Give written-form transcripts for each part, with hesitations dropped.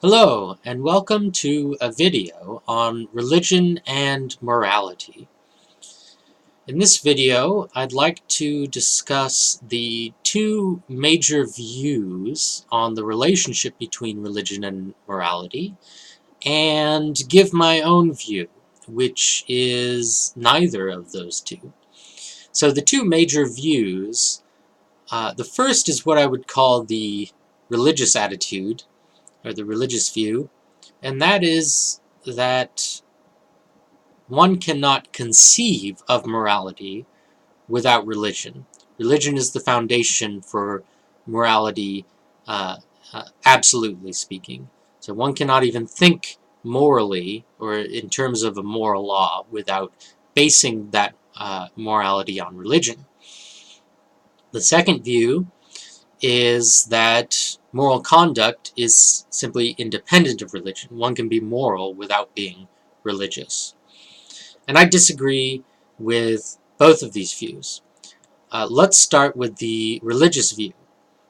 Hello, and welcome to a video on religion and morality. In this video, I'd like to discuss the two major views on the relationship between religion and morality, and give my own view, which is neither of those two. So the two major views, the first is what I would call the religious attitude, or the religious view, and that is that one cannot conceive of morality without religion. Religion is the foundation for morality, absolutely speaking. So one cannot even think morally, or in terms of a moral law, without basing that morality on religion. The second view is that moral conduct is simply independent of religion. One can be moral without being religious. And I disagree with both of these views. Let's start with the religious view.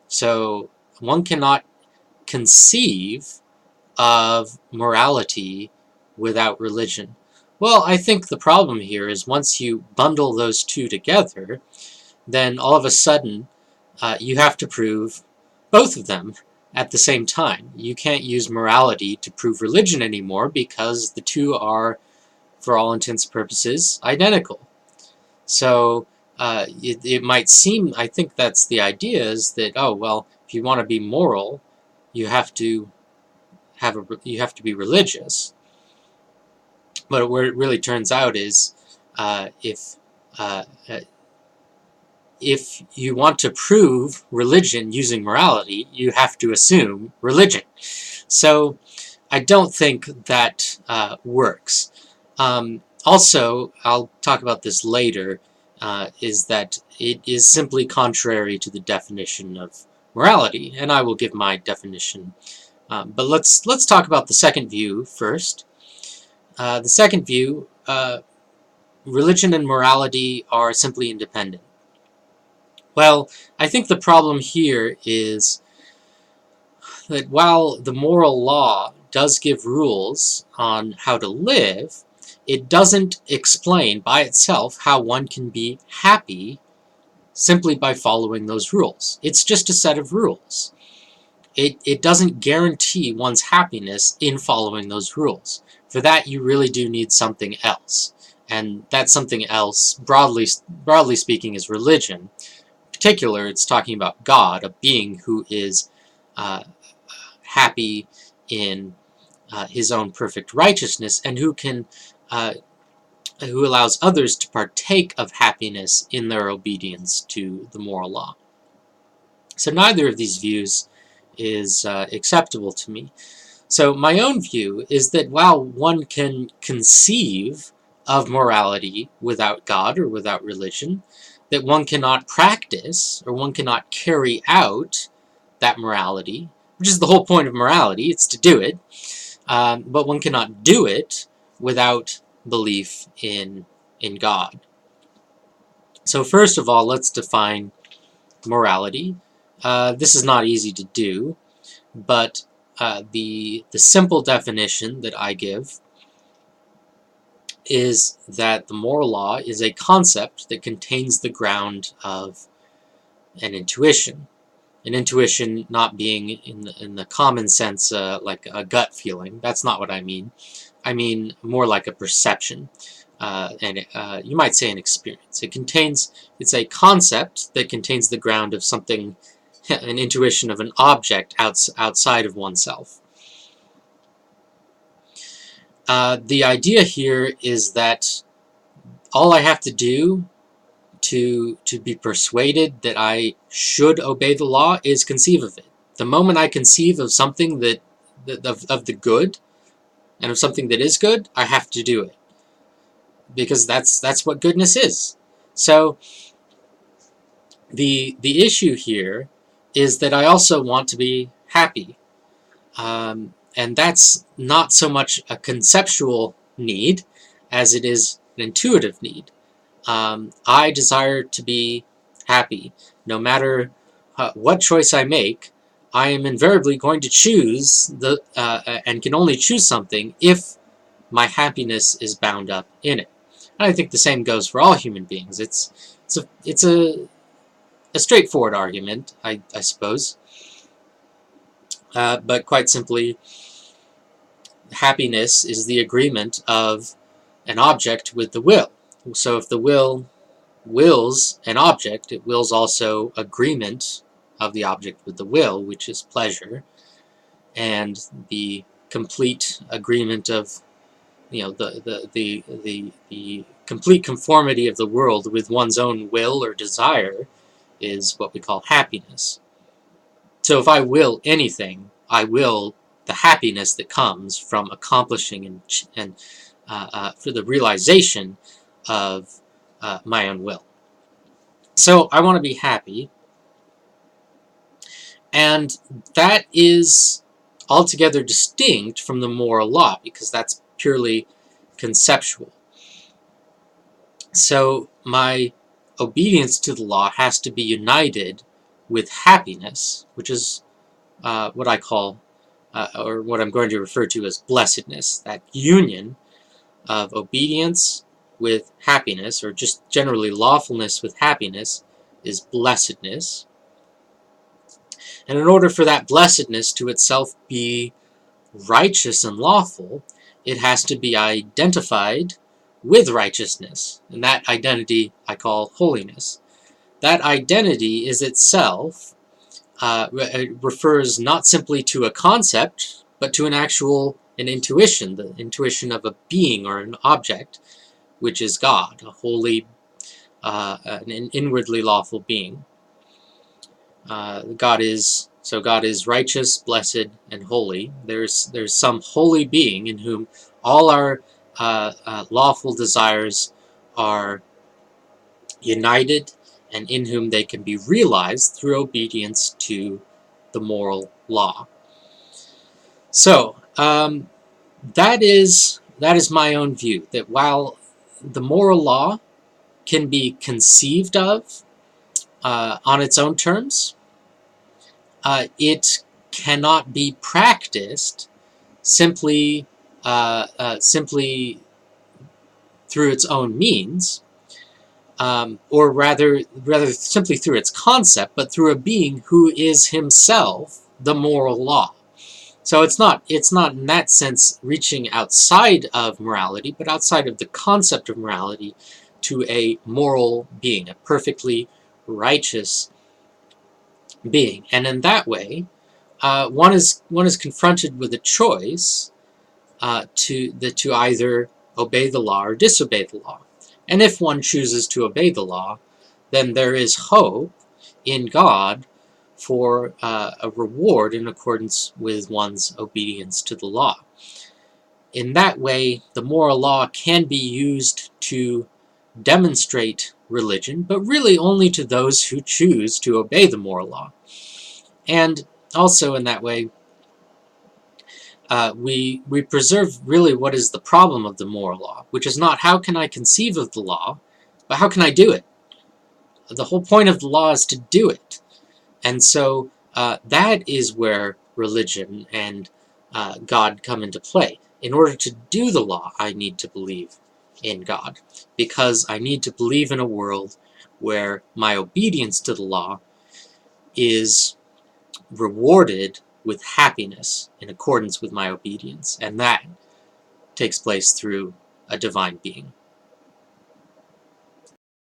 So one cannot conceive of morality without religion. Well, I think the problem here is once you bundle those two together, then all of a sudden you have to prove both of them at the same time. You can't use morality to prove religion anymore because the two are, for all intents and purposes, identical. So it might seem, I think that's the idea, is that, oh, well, if you want to be moral, you have to be religious. But where it really turns out is uh, if you want to prove religion using morality, you have to assume religion. So I don't think that works. Also, I'll talk about this later, is that it is simply contrary to the definition of morality, and I will give my definition. But let's talk about the second view first. The second view, religion and morality are simply independent. Well, I think the problem here is that while the moral law does give rules on how to live, it doesn't explain by itself how one can be happy simply by following those rules. It's just a set of rules. It doesn't guarantee one's happiness in following those rules. For that, you really do need something else. And that something else, broadly speaking, is religion. In particular, it's talking about God, a being who is happy in his own perfect righteousness, and who allows others to partake of happiness in their obedience to the moral law. So neither of these views is acceptable to me. So my own view is that while one can conceive of morality without God or without religion, that one cannot practice or one cannot carry out that morality, which is the whole point of morality, it's to do it, but one cannot do it without belief in God. So first of all, let's define morality. This is not easy to do, but the simple definition that I give is that the moral law is a concept that contains the ground of an intuition. An intuition not being in the common sense like a gut feeling. That's not what I mean. I mean more like a perception, and you might say an experience. It's a concept that contains the ground of something, an intuition of an object outside of oneself. The idea here is that all I have to do to be persuaded that I should obey the law is conceive of it. The moment I conceive of something of the good and of something that is good, I have to do it, because that's what goodness is. So the issue here is that I also want to be happy, and that's not so much a conceptual need as it is an intuitive need. I desire to be happy. No matter what choice I make, I am invariably going to choose and can only choose something if my happiness is bound up in it. And I think the same goes for all human beings. It's a straightforward argument, I suppose. But quite simply, happiness is the agreement of an object with the will. So if the will wills an object, it wills also agreement of the object with the will, which is pleasure, and the complete agreement of, you know, the complete conformity of the world with one's own will or desire is what we call happiness. So if I will anything, I will the happiness that comes from accomplishing and for the realization of my own will. So I want to be happy, and that is altogether distinct from the moral law, because that's purely conceptual. So my obedience to the law has to be united with happiness, which is what I call, or what I'm going to refer to as blessedness. That union of obedience with happiness, or just generally lawfulness with happiness, is blessedness. And in order for that blessedness to itself be righteous and lawful, it has to be identified with righteousness. And that identity I call holiness. That identity is itself refers not simply to a concept, but to an intuition, the intuition of a being or an object, which is God, a holy, an inwardly lawful being. God is righteous, blessed, and holy. There's some holy being in whom all our lawful desires are united, and in whom they can be realized through obedience to the moral law. So that is my own view, that while the moral law can be conceived of on its own terms, it cannot be practiced simply through its own means, or rather simply through its concept, but through a being who is himself the moral law. So it's not in that sense reaching outside of morality, but outside of the concept of morality to a moral being, a perfectly righteous being. And in that way, one is confronted with a choice to either obey the law or disobey the law. And if one chooses to obey the law, then there is hope in God for a reward in accordance with one's obedience to the law. In that way, the moral law can be used to demonstrate religion, but really only to those who choose to obey the moral law. And also in that way, we preserve really what is the problem of the moral law, which is not how can I conceive of the law, but how can I do it? The whole point of the law is to do it. And so that is where religion and God come into play. In order to do the law, I need to believe in God, because I need to believe in a world where my obedience to the law is rewarded with happiness in accordance with my obedience, and that takes place through a divine being.